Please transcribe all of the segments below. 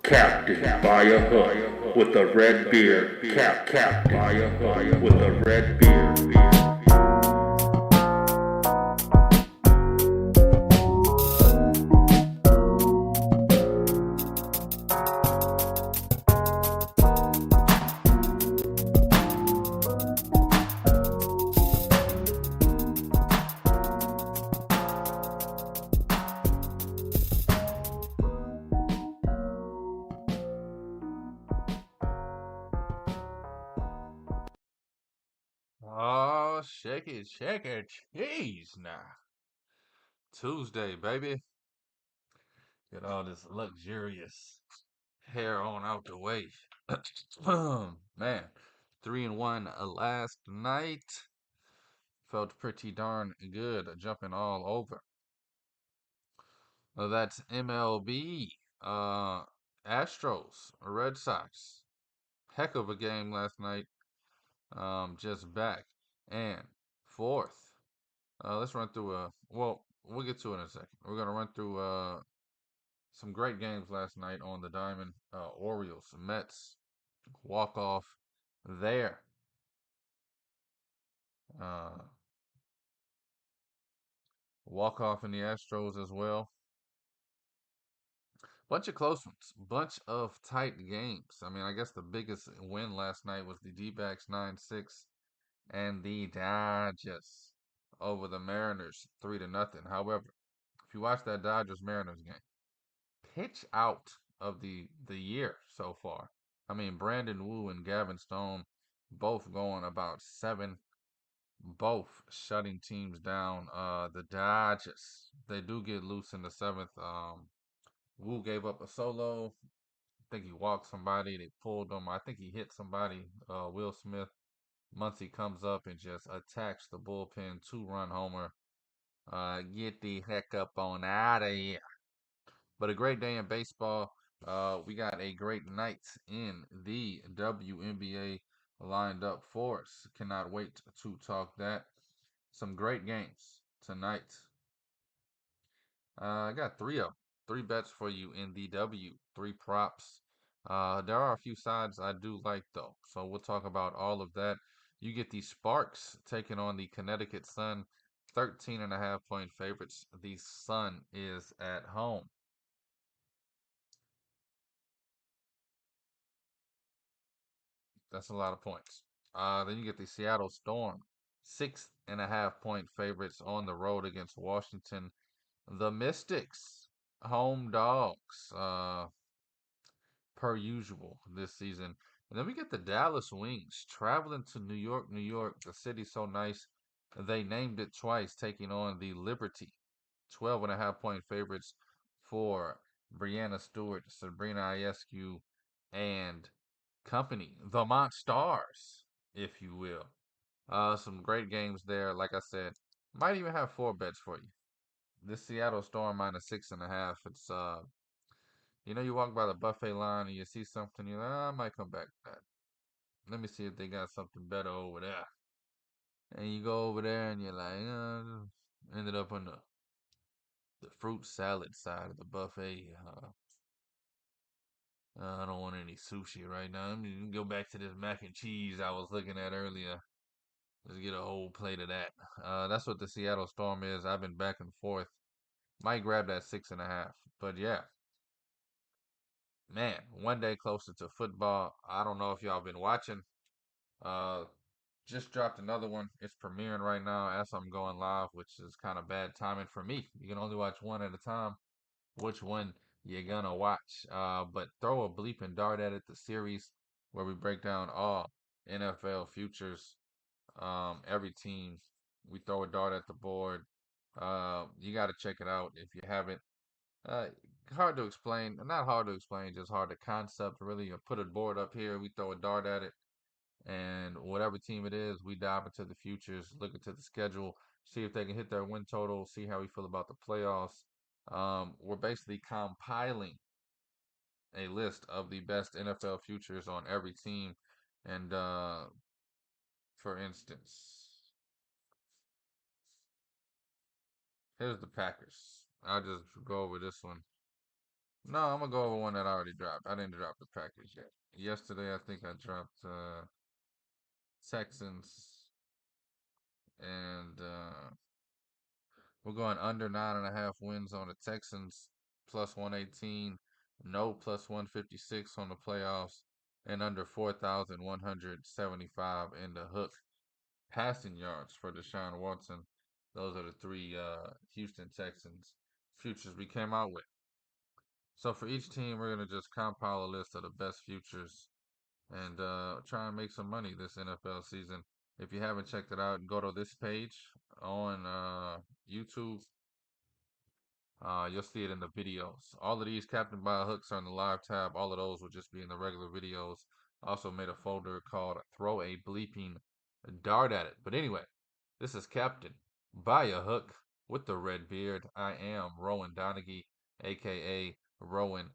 Captain by a hook with a red beard. Captain by a hook with a red beard. Oh, shake it, cheese now. Tuesday, baby. Get all this luxurious hair on out the way. Man, 3-1 last night. Felt pretty darn good, jumping all over. That's MLB. Astros, Red Sox. Heck of a game last night. Just back and forth. Let's run through we'll get to it in a second. We're gonna run through some great games last night on the diamond. Orioles, Mets, walk off there. Uh, walk off in the Astros as well. Bunch of close ones, bunch of tight games. I mean, I guess the biggest win last night was the D-backs 9-6 and the Dodgers over the Mariners 3-0. However, if you watch that Dodgers Mariners game, pitch out of the year so far. I mean, Brandon Wu and Gavin Stone both going about 7, both shutting teams down. The Dodgers, they do get loose in the 7th. Wu gave up a solo. I think he walked somebody. They pulled him. I think he hit somebody. Will Smith. Muncy comes up and just attacks the bullpen. 2-run homer. Get the heck up on out of here. But a great day in baseball. We got a great night in the WNBA lined up for us. Cannot wait to talk that. Some great games tonight. I got 3 of them. 3 bets for you in the W. 3 props. There are a few sides I do like though. So we'll talk about all of that. You get the Sparks taking on the Connecticut Sun. 13.5 point favorites. The Sun is at home. That's a lot of points. Then you get the Seattle Storm, 6.5 point favorites on the road against Washington. The Mystics, home dogs, per usual this season. And then we get the Dallas Wings traveling to New York, New York. The city's so nice. They named it twice, taking on the Liberty. 12.5 point favorites for Brianna Stewart, Sabrina Iescu, and company, the Monstars, if you will. Some great games there. Like I said, might even have 4 bets for you. This Seattle Storm -6.5. It's you walk by the buffet line and you see something, you're like, I might come back to that. Let me see if they got something better over there. And you go over there and you're like, ended up on the fruit salad side of the buffet. I don't want any sushi right now. Let me go back to this mac and cheese I was looking at earlier. Let's get a whole plate of that. That's what the Seattle Storm is. I've been back and forth. Might grab that 6.5. But yeah, man, one day closer to football. I don't know if y'all been watching. Uh, just dropped another one. It's premiering right now as I'm going live, which is kind of bad timing for me. You can only watch one at a time. Which one you're gonna watch? But throw a bleeping dart at it. The series where we break down all NFL futures, every team. We throw a dart at the board. You got to check it out if you haven't. Uh, hard to explain. Not hard to explain, just hard to concept. Really, you put a board up here. We throw a dart at it, And whatever team it is, we dive into the futures, look into the schedule, see if they can hit their win total, see how we feel about the playoffs. We're basically compiling a list of the best NFL futures on every team. And for instance, here's the Packers. I'll just go over this one. No, I'm gonna go over one that I already dropped. I didn't drop the Packers yet. Yesterday, I think I dropped Texans, and we're going under 9.5 wins on the Texans, plus 118, no plus 156 on the playoffs, and under 4,175 in the hook passing yards for Deshaun Watson. Those are the three Houston Texans futures we came out with. So for each team, we're gonna just compile a list of the best futures and try and make some money this NFL season. If you haven't checked it out, go to this page on YouTube. You'll see it in the videos. All of these Captain by Hooks are in the live tab. All of those will just be in the regular videos. Also made a folder called Throw a Bleeping Dart at It. But anyway, this is Captain by a Hook with the red beard. I am Rowan Donaghy, aka Rowan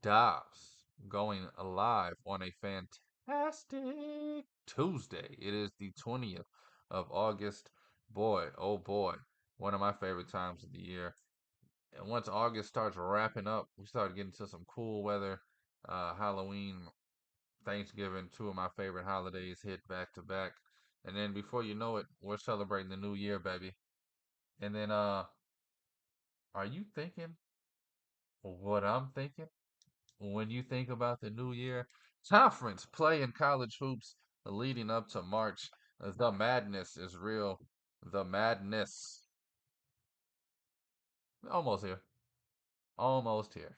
Dobbs, going live on a fantastic Tuesday. It is the 20th of August. Boy, oh boy, one of my favorite times of the year. And once August starts wrapping up, we start getting to some cool weather. Halloween, Thanksgiving, two of my favorite holidays hit back to back. And then before you know it, we're celebrating the new year, baby. And then are you thinking what I'm thinking when you think about the new year? Conference play in college hoops leading up to March. The madness is real. The madness. Almost here. Almost here.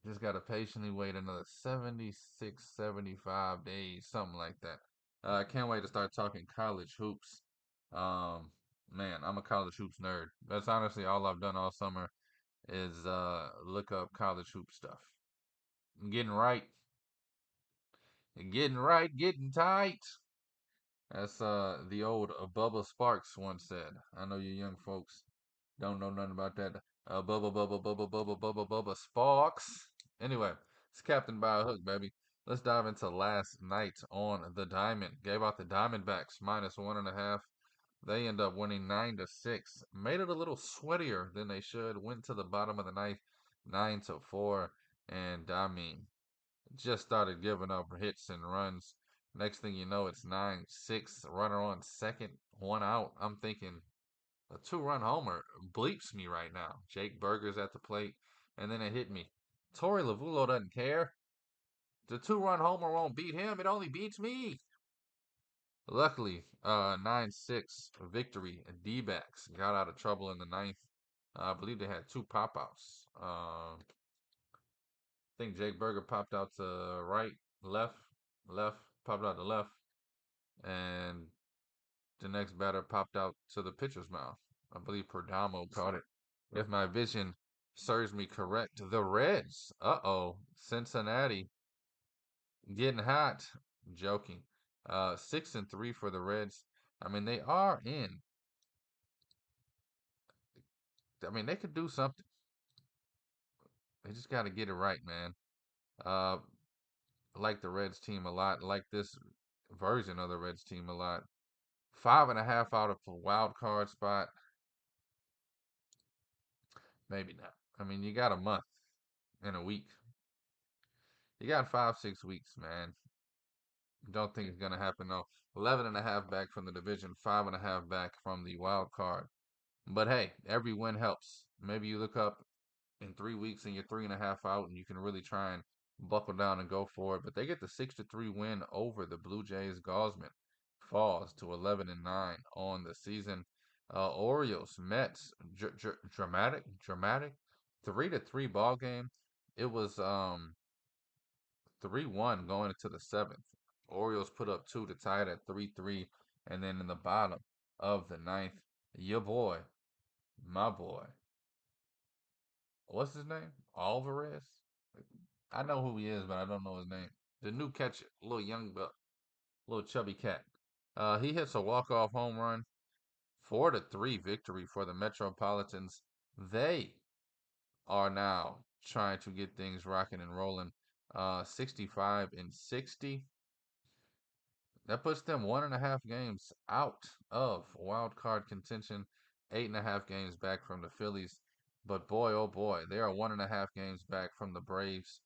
Just got to patiently wait another 76, 75 days, something like that. I can't wait to start talking college hoops. Um, Man, I'm a college hoops nerd. That's honestly all I've done all summer is look up college hoop stuff. I'm getting right, getting tight. That's the old Bubba Sparks once said. I know you young folks don't know nothing about that. Bubba Sparks. Anyway, it's Captain by a Hook, baby. Let's dive into last night on the Diamond. Gave out the Diamondbacks minus 1.5. They end up winning 9-6. Made it a little sweatier than they should. Went to the bottom of the ninth, 9-4. And I mean, just started giving up hits and runs. Next thing you know, it's 9-6. Runner on second, one out. I'm thinking a two-run homer bleeps me right now. Jake Berger's at the plate, and then it hit me. Torey Lavulo doesn't care. The two-run homer won't beat him. It only beats me. Luckily, 9-6 victory. D-backs got out of trouble in the ninth. I believe they had two pop-outs. I think Jake Berger popped out to right, left, left, popped out to left, and the next batter popped out to the pitcher's mouth. I believe Perdomo caught it. If my vision serves me correct, the Reds. Uh-oh. Cincinnati getting hot. Joking. 6-3 for the Reds. I mean, they are in. I mean, they could do something. They just got to get it right, man. Uh, I like the Reds team a lot. I like this version of the Reds team a lot. 5.5 out of a wild card spot. Maybe not. I mean, you got a month and a week. You got 5, 6 weeks, man. Don't think it's gonna happen though. 11.5 back from the division, 5.5 back from the wild card. But hey, every win helps. Maybe you look up in 3 weeks and you're 3.5 out, and you can really try and buckle down and go for it. But they get the 6-3 win over the Blue Jays. Gosman falls to 11-9 on the season. Orioles, Mets, dramatic, 3-3 ball game. It was 3-1 going into the seventh. Orioles put up two to tie it at 3-3. And then in the bottom of the ninth, your boy, my boy, what's his name? Alvarez? I know who he is, but I don't know his name. The new catcher, little young buck. little chubby cat. He hits a walk-off home run, 4-3 victory for the Metropolitans. They are now trying to get things rocking and rolling. 65-60. That puts them 1.5 games out of wild card contention, 8.5 games back from the Phillies. But boy, oh boy, they are 1.5 games back from the Braves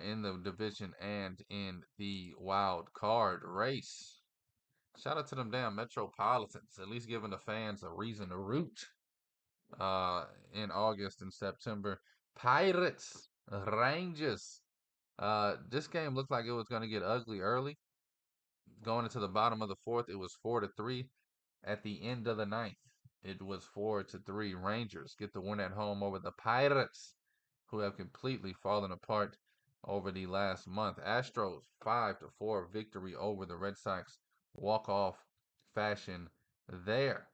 in the division and in the wild card race. Shout out to them damn Metropolitans, at least giving the fans a reason to root uh, in August and September. Pirates, Rangers. This game looked like it was going to get ugly early. Going into the bottom of the fourth, it was 4-3. At the end of the ninth, it was 4-3. Rangers get the win at home over the Pirates, who have completely fallen apart over the last month. Astros 5-4 victory over the Red Sox. Walk off fashion there.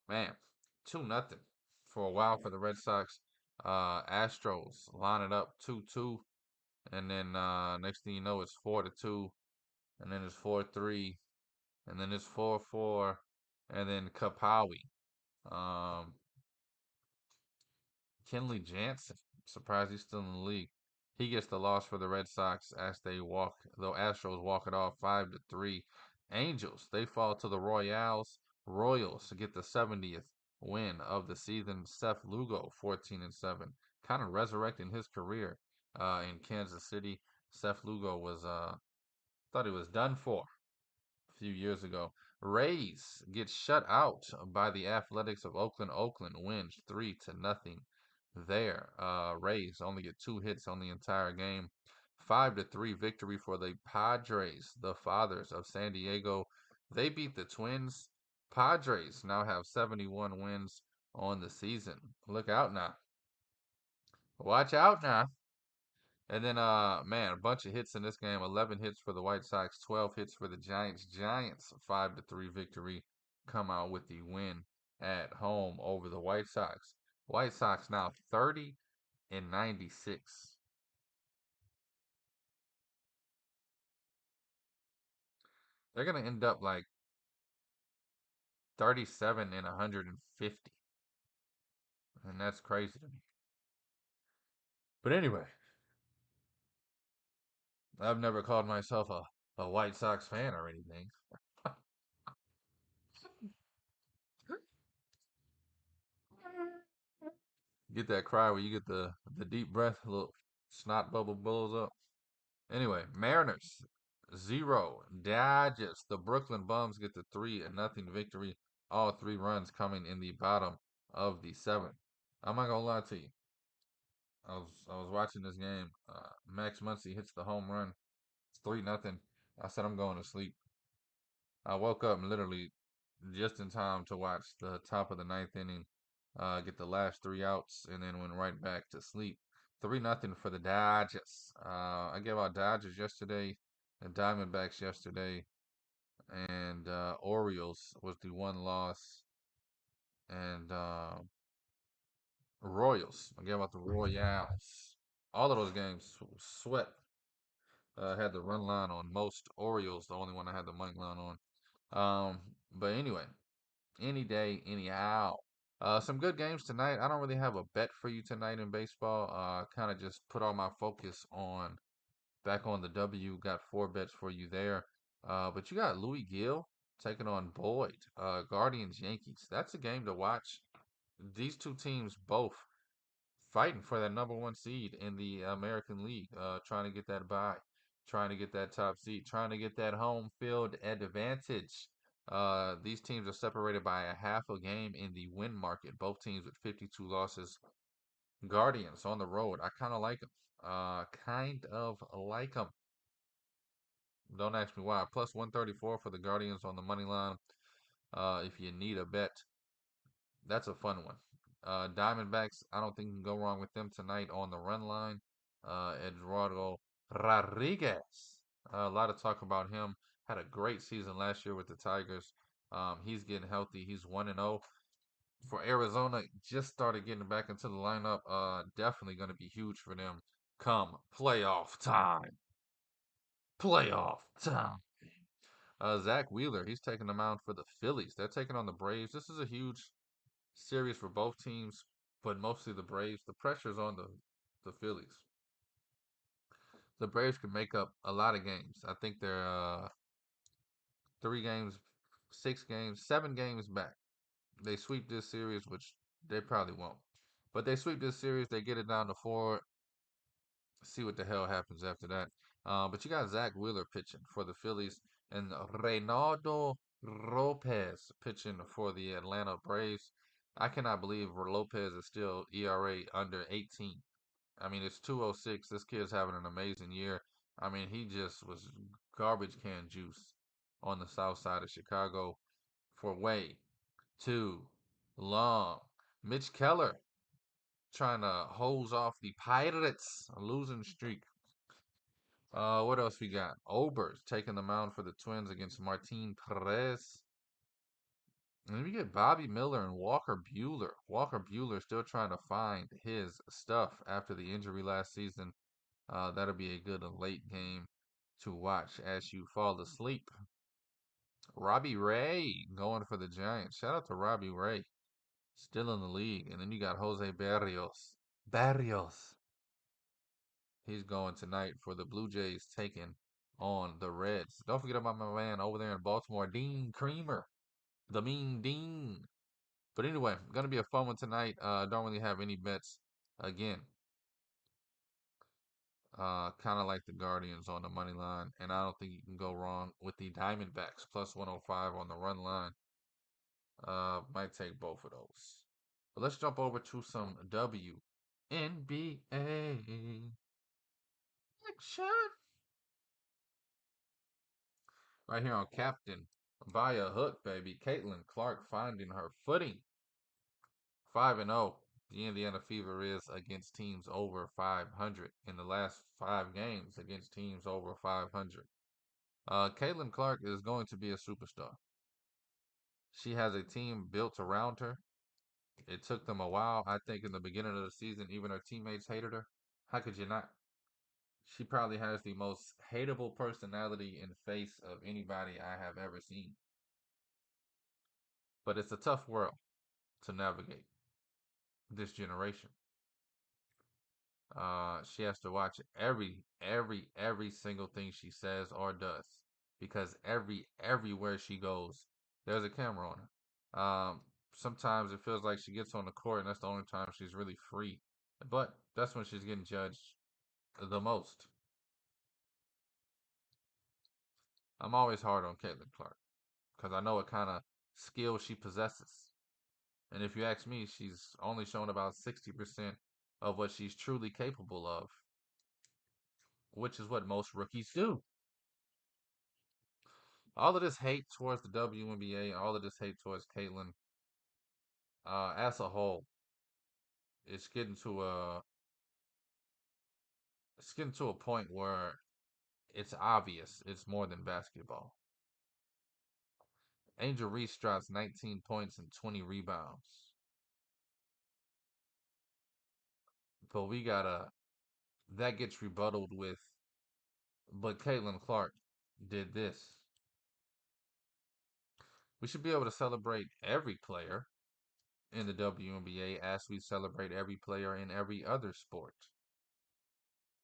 Man, 2-0 for a while for the Red Sox. Astros line it up 2-2. And then next thing you know, it's 4-2. And then it's 4-3. And then it's 4-4. And then Kapawi. Um, Kenley Jansen. Surprised he's still in the league. He gets the loss for the Red Sox as they walk, the Astros walk it off 5-3. Angels, they fall to the Royals. Royals get the 70th win of the season. Seth Lugo, 14-7, kind of resurrecting his career in Kansas City. Seth Lugo was thought he was done for a few years ago. Rays get shut out by the Athletics of Oakland. Oakland wins 3-0 there. Rays only get 2 hits on the entire game. 5-3 victory for the Padres, the fathers of San Diego. They beat the Twins. Padres now have 71 wins on the season. Look out now. Watch out now. And then, man, a bunch of hits in this game. 11 hits for the White Sox, 12 hits for the Giants. Giants 5-3 victory, come out with the win at home over the White Sox. White Sox now 30-96. They're gonna end up like 37-150, and that's crazy to me. But anyway, I've never called myself a White Sox fan or anything. Get that cry where you get the deep breath, a little snot bubble blows up. Anyway, Mariners 0. Dodgers. The Brooklyn Bums get the 3-0 victory. All 3 runs coming in the bottom of the seventh. I'm not gonna lie to you. I was watching this game. Max Muncy hits the home run. It's 3-0. I said I'm going to sleep. I woke up literally just in time to watch the top of the ninth inning, get the last 3 outs, and then went right back to sleep. 3-0 for the Dodgers. I gave out Dodgers yesterday, the Diamondbacks yesterday, and Orioles was the one loss, and Royals. I gave out the Royals. All of those games swept. Had the run line on most. Orioles, the only one I had the money line on. But anyway, any day, anyhow. Some good games tonight. I don't really have a bet for you tonight in baseball. Kind of just put all my focus on back on the W. Got 4 bets for you there. But you got Louis Gill taking on Boyd. Guardians Yankees. That's a game to watch. These two teams both fighting for that number one seed in the American League, trying to get that bye, trying to get that top seed, trying to get that home field advantage. These teams are separated by a half a game in the win market. Both teams with 52 losses. Guardians on the road. I kind of like them. Kind of like them. Don't ask me why. Plus 134 for the Guardians on the money line. If you need a bet, that's a fun one. Diamondbacks, I don't think you can go wrong with them tonight on the run line. Eduardo Rodriguez. A lot of talk about him. Had a great season last year with the Tigers. He's getting healthy. He's 1-0 for Arizona. Just started getting back into the lineup. Definitely going to be huge for them come playoff time. Playoff time. Zach Wheeler, he's taking them out for the Phillies. They're taking on the Braves. This is a huge series for both teams, but mostly the Braves. The pressure's on the Phillies. The Braves can make up a lot of games. I think they're 3 games, 6 games, 7 games back. They sweep this series, which they probably won't. But they sweep this series, they get it down to 4. See what the hell happens after that. But you got Zach Wheeler pitching for the Phillies and Reynaldo Lopez pitching for the Atlanta Braves. I cannot believe Lopez is still ERA under 18. I mean, it's 206. This kid's having an amazing year. I mean, he just was garbage can juice on the south side of Chicago for way too long. Mitch Keller trying to hose off the Pirates losing streak. What else we got? Ober's taking the mound for the Twins against Martin Perez. And then we get Bobby Miller and Walker Bueller. Walker Bueller still trying to find his stuff after the injury last season. That'll be a good late game to watch as you fall asleep. Robbie Ray going for the Giants. Shout out to Robbie Ray. Still in the league. And then you got Jose Barrios. Barrios. He's going tonight for the Blue Jays taking on the Reds. Don't forget about my man over there in Baltimore, Dean Creamer. The Mean Dean. But anyway, gonna be a fun one tonight. Don't really have any bets. Again, kind of like the Guardians on the money line, and I don't think you can go wrong with the Diamondbacks plus 105 on the run line. Might take both of those. But let's jump over to some WNBA action right here on Captain via hook, baby. Caitlin Clark finding her footing. 5-0. The Indiana Fever is against teams over 500 in the last 5 games against teams over 500. Caitlin Clark is going to be a superstar. She has a team built around her. It took them a while. I think in the beginning of the season, even her teammates hated her. How could you not? She probably has the most hateable personality and face of anybody I have ever seen. But it's a tough world to navigate this generation. She has to watch every single thing she says or does because everywhere she goes, there's a camera on her. Sometimes it feels like she gets on the court and that's the only time she's really free, but that's when she's getting judged the most. I'm always hard on Caitlin Clark because I know what kind of skill she possesses. And if you ask me, she's only shown about 60% of what she's truly capable of, which is what most rookies do. All of this hate towards the WNBA, all of this hate towards Caitlin, as a whole, it's getting to a point where it's obvious it's more than basketball. Angel Reese drops 19 points and 20 rebounds, but that gets rebutted with, but Caitlin Clark did this. We should be able to celebrate every player in the WNBA as we celebrate every player in every other sport.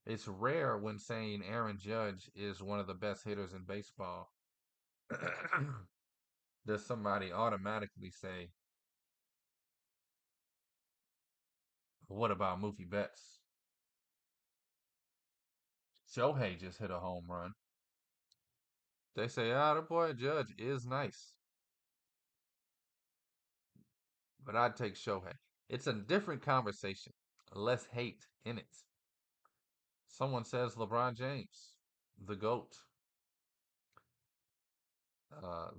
It's rare when saying Aaron Judge is one of the best hitters in baseball. Does somebody automatically say, what about Mookie Betts? Shohei just hit a home run. They say, the boy Judge is nice. But I'd take Shohei. It's a different conversation. Less hate in it. Someone says LeBron James, the GOAT.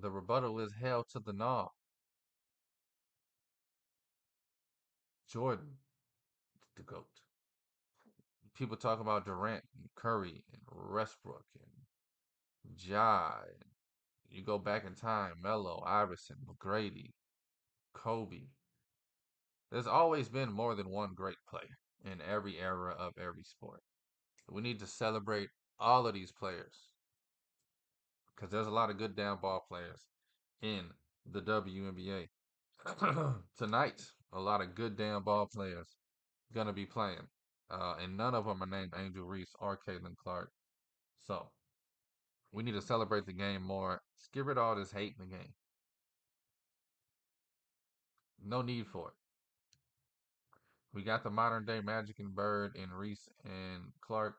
The rebuttal is hell to the gnaw. Jordan, the GOAT. People talk about Durant and Curry and Westbrook and Ja. You go back in time, Melo, Iverson, McGrady, Kobe. There's always been more than one great player in every era of every sport. We need to celebrate all of these players because there's a lot of good down ball players in the WNBA. Tonight, a lot of good damn ball players gonna be playing, and none of them are named Angel Reese or Caitlin Clark. So we need to celebrate the game more. Let's get rid of all this hate in the game. No need for it. We got the modern day Magic and Bird and Reese and Clark.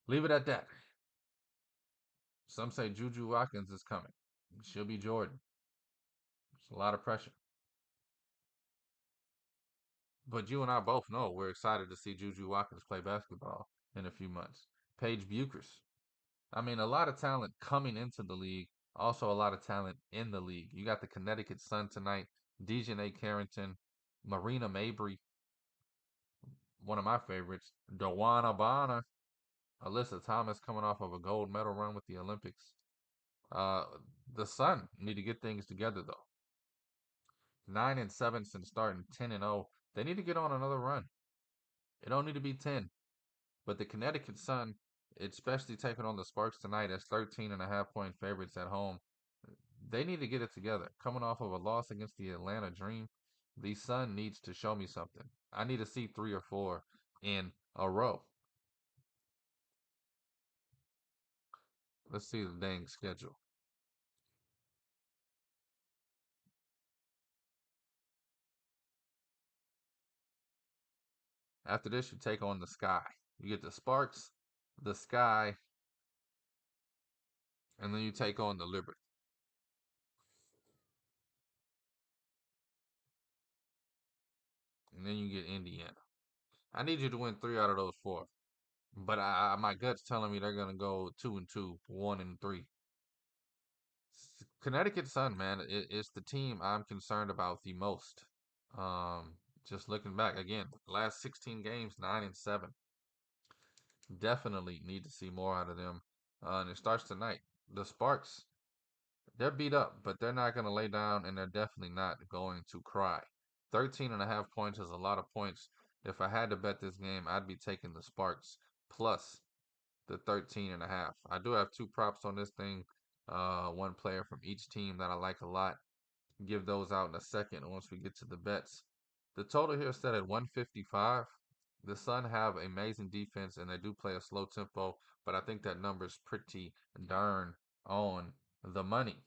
Leave it at that. Some say Juju Watkins is coming. She'll be Jordan. It's a lot of pressure. But you and I both know we're excited to see Juju Watkins play basketball in a few months. Paige Buchers. I mean, a lot of talent coming into the league, also a lot of talent in the league. You got the Connecticut Sun tonight, Dejanay Carrington, Marina Mabry, one of my favorites, Dawana Bonner, Alyssa Thomas coming off of a gold medal run with the Olympics. Uh, the Sun need to get things together though. 9-7 since starting 10-0. They need to get on another run. It don't need to be 10. But the Connecticut Sun, especially taking on the Sparks tonight as 13.5 point favorites at home, they need to get it together. Coming off of a loss against the Atlanta Dream, the Sun needs to show me something. I need to see 3 or 4 in a row. Let's see the dang schedule. After this, you take on the Sky. You get the Sparks, the Sky, and then you take on the Liberty. And then you get Indiana. I need you to win 3 out of those 4. But my gut's telling me they're gonna go 2-2, 1-3. Connecticut Sun, man, it's the team I'm concerned about the most. Um, just looking back again, last 16 games, 9-7. Definitely need to see more out of them. And it starts tonight. The Sparks, they're beat up, but they're not going to lay down, and they're definitely not going to cry. 13.5 points is a lot of points. If I had to bet this game, I'd be taking the Sparks plus the 13.5. I do have 2 props on this thing. One player from each team that I like a lot. Give those out in a second once we get to the bets. The total here is set at 155. The Sun have amazing defense and they do play a slow tempo, but I think that number is pretty darn on the money.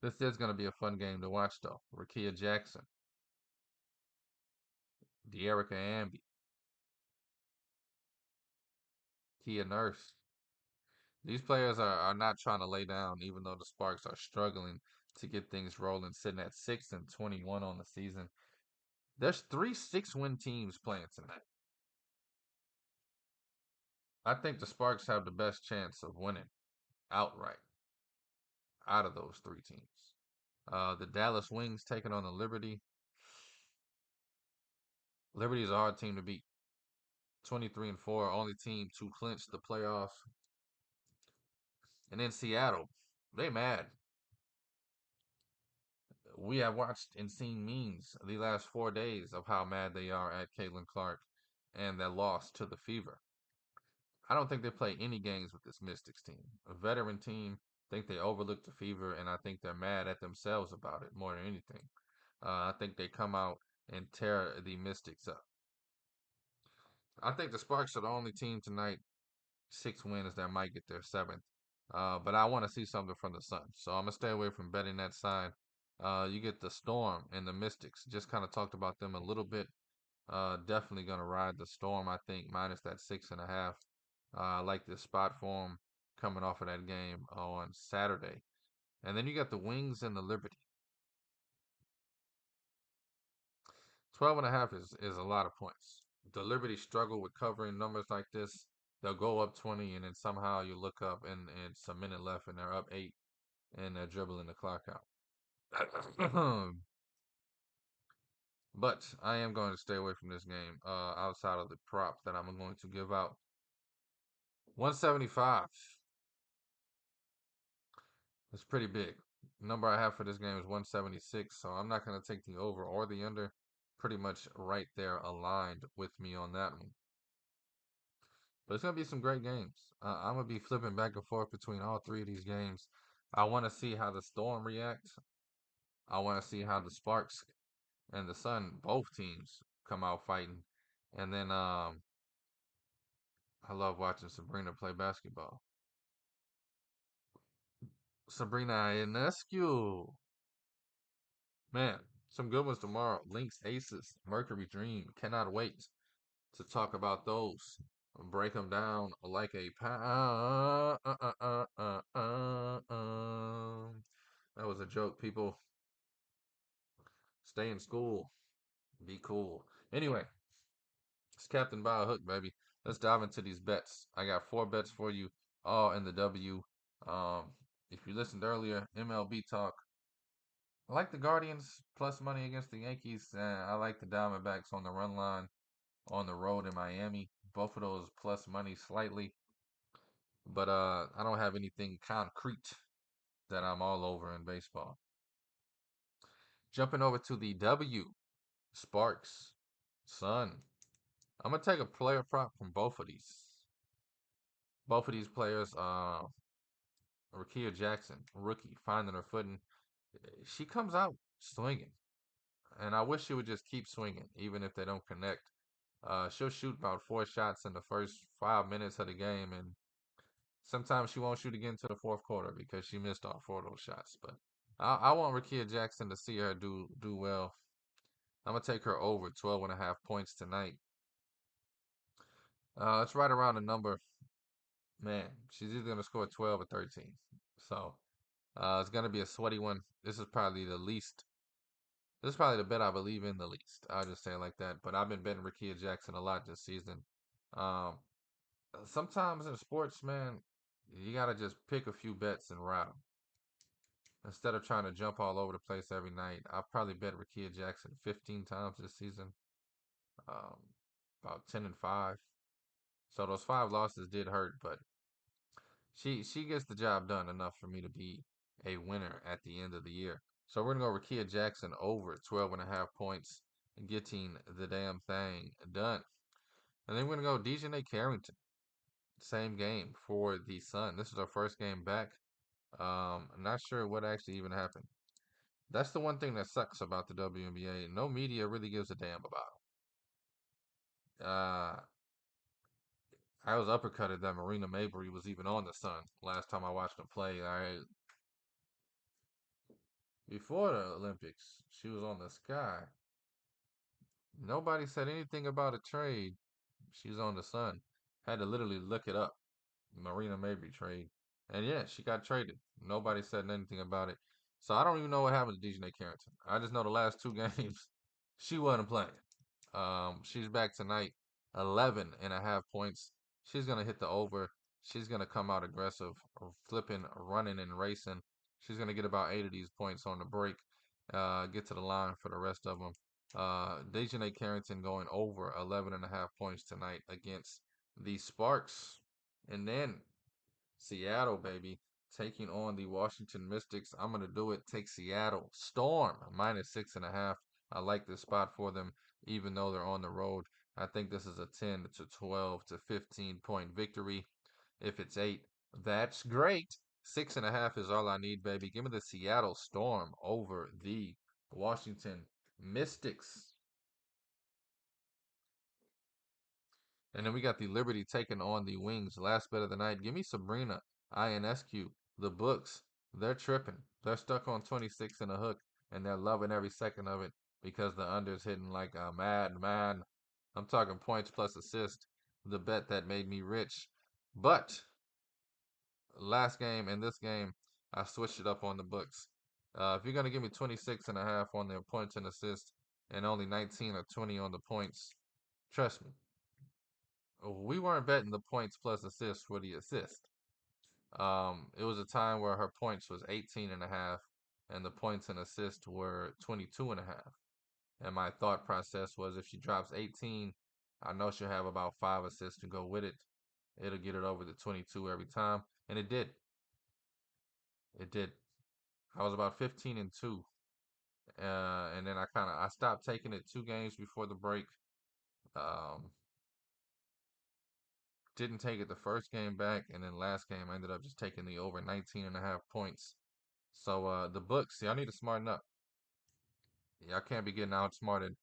This is going to be a fun game to watch, though. Rakia Jackson, De'Erica Amby, Kia Nurse. These players are not trying to lay down, even though the Sparks are struggling to get things rolling, sitting at 6-21 on the season. There's 3 6-win teams playing tonight. I think the Sparks have the best chance of winning outright out of those 3 teams. The Dallas Wings taking on the Liberty. Liberty is a hard team to beat. 23-4, only team to clinch the playoffs. And then Seattle, they mad. We have watched and seen memes the last 4 days of how mad they are at Caitlin Clark and their loss to the Fever. I don't think they play any games with this Mystics team. A veteran team, think they overlooked the Fever, and I think they're mad at themselves about it more than anything. I think they come out and tear the Mystics up. I think the Sparks are the only team tonight, 6 wins that might get their 7th. But I want to see something from the Sun, so I'm gonna stay away from betting that side. You get the Storm and the Mystics. Just kind of talked about them a little bit. Definitely gonna ride the Storm. I think minus that 6.5. I like this spot for them coming off of that game on Saturday. And then you got the Wings and the Liberty. 12.5 is a lot of points. The Liberty struggle with covering numbers like this. They'll go up 20 and then somehow you look up and it's a minute left and they're up 8 and they're dribbling the clock out. But I am going to stay away from this game outside of the prop that I'm going to give out. 175. It's pretty big. Number I have for this game is 176, so I'm not going to take the over or the under. pretty much right there aligned with me on that one. But it's gonna be some great games. I'm gonna be flipping back and forth between all three of these games. I want to see how the Storm reacts. I want to see how the Sparks and the Sun, both teams, come out fighting. And then I love watching Sabrina play basketball. Sabrina Ionescu. Man, some good ones tomorrow. Lynx Aces, Mercury Dream. Cannot wait to talk about those. Break them down like a pound. That was a joke, people. Stay in school. Be cool. Anyway, it's Captain by a Hook, baby. Let's dive into these bets. I got 4 bets for you, all in the W. Um, if you listened earlier, MLB talk. I like the Guardians plus money against the Yankees. I like the Diamondbacks on the run line on the road in Miami. Both of those plus money slightly, but I don't have anything concrete that I'm all over in baseball. Jumping over to the W, Sparks, Sun. I'm gonna take a player prop from both of these. Both of these players, Rakia Jackson, rookie, finding her footing. She comes out swinging, and I wish she would just keep swinging, even if they don't connect. She'll shoot about 4 shots in the first 5 minutes of the game, and sometimes she won't shoot again to the fourth quarter because she missed all 4 of those shots. But I want Rakia Jackson to see her do well. I'm gonna take her over 12.5 points tonight. It's right around the number. Man, she's either gonna score 12 or 13. So it's gonna be a sweaty one. This is probably the least. This is probably the bet I believe in the least. I'll just say it like that. But I've been betting Rakia Jackson a lot this season. Um, Sometimes in sports, man, you gotta just pick a few bets and ride 'em. Instead of trying to jump all over the place every night. I've probably bet Rakia Jackson 15 times this season. Um, about 10-5. So those 5 losses did hurt, but she gets the job done enough for me to be a winner at the end of the year. So we're gonna go Rakia Jackson over 12.5 points, getting the damn thing done. And then we're gonna go Dejanay Carrington. Same game for the Sun. This is our first game back. I'm not sure what actually even happened. That's the one thing that sucks about the WNBA. No media really gives a damn about it. I was uppercutted that Marina Mabrey was even on the Sun last time I watched them play. Before the Olympics, she was on the Sky. Nobody said anything about a trade. She's on the Sun. Had to literally look it up. Marina Mabrey trade. And yeah, she got traded. Nobody said anything about it. So I don't even know what happened to Dejanay Carrington. I just know the last 2 games she wasn't playing. She's back tonight, 11.5 points. She's gonna hit the over. She's gonna come out aggressive, flipping, running, and racing. She's gonna get about 8 of these points on the break. Get to the line for the rest of them. Dejanay Carrington going over 11.5 points tonight against the Sparks. And then Seattle, baby, taking on the Washington Mystics. I'm going to do it. Take Seattle. Storm, -6.5. I like this spot for them, even though they're on the road. I think this is a 10 to 12 to 15 point victory. If it's 8, that's great. 6.5 is all I need, baby. Give me the Seattle Storm over the Washington Mystics. And then we got the Liberty taking on the Wings. Last bet of the night. Give me Sabrina, Ionescu, the books. They're tripping. They're stuck on 26 and a hook, and they're loving every second of it because the under's hitting like a madman. I'm talking points plus assist. The bet that made me rich. But last game and this game, I switched it up on the books. If you're going to give me 26.5 on the points and assists and only 19 or 20 on the points, trust me, we weren't betting the points plus assists for the assist. It was a time where her points was 18.5 and the points and assists were 22.5. And my thought process was if she drops 18, I know she'll have about 5 assists to go with it. It'll get it over the 22 every time. And it did. It did. I was about 15-2 And then I stopped taking it 2 games before the break. Um, didn't take it the first game back, and then last game I ended up just taking the over 19.5 points. So the books, y'all need to smarten up. Y'all can't be getting outsmarted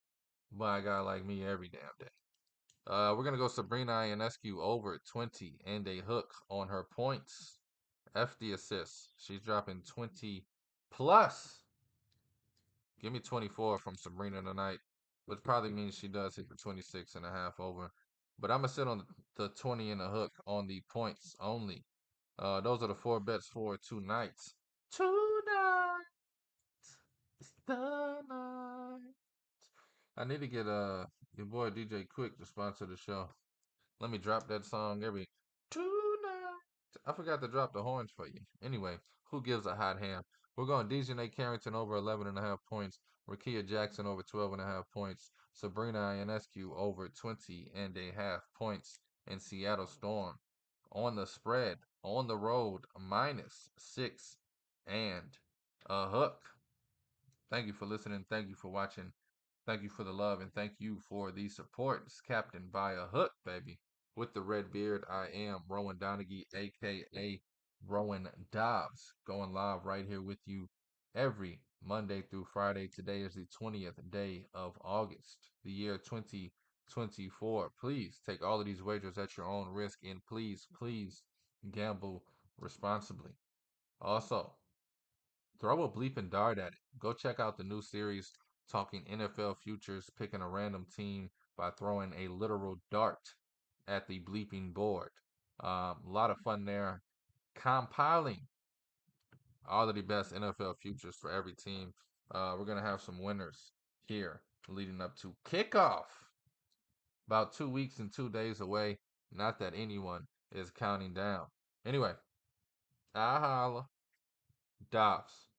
by a guy like me every damn day. We're gonna go Sabrina Ionescu over 20 and a hook on her points. F the assist. She's dropping 20 plus. Give me 24 from Sabrina tonight, which probably means she does hit the 26.5 over. But I'm gonna sit on the 20 and a hook on the points only. Those are the 4 bets for tonight. Tonight is the night. I need to get your boy DJ Quick to sponsor the show. Let me drop that song every tonight. I forgot to drop the horns for you. Anyway, who gives a hot ham? We're going Dejanay Carrington over 11.5 points. Rakia Jackson over 12.5 points. Sabrina Ionescu over 20.5 points. And Seattle Storm on the spread, on the road, -6 and a hook. Thank you for listening. Thank you for watching. Thank you for the love and thank you for the support. It's Captain by a Hook, baby. With the red beard, I am Rowan Donaghy, aka Rowan Dobbs, going live right here with you every Monday through Friday. Today is the 20th day of August, the year 2024. Please take all of these wagers at your own risk and please gamble responsibly. Also, throw a bleeping dart at it. Go check out the new series talking NFL futures, picking a random team by throwing a literal dart at the bleeping board. A lot of fun there. Compiling all of the best NFL futures for every team. We're going to have some winners here leading up to kickoff. About 2 weeks and 2 days away. Not that anyone is counting down. Anyway, I holla. Dobbs.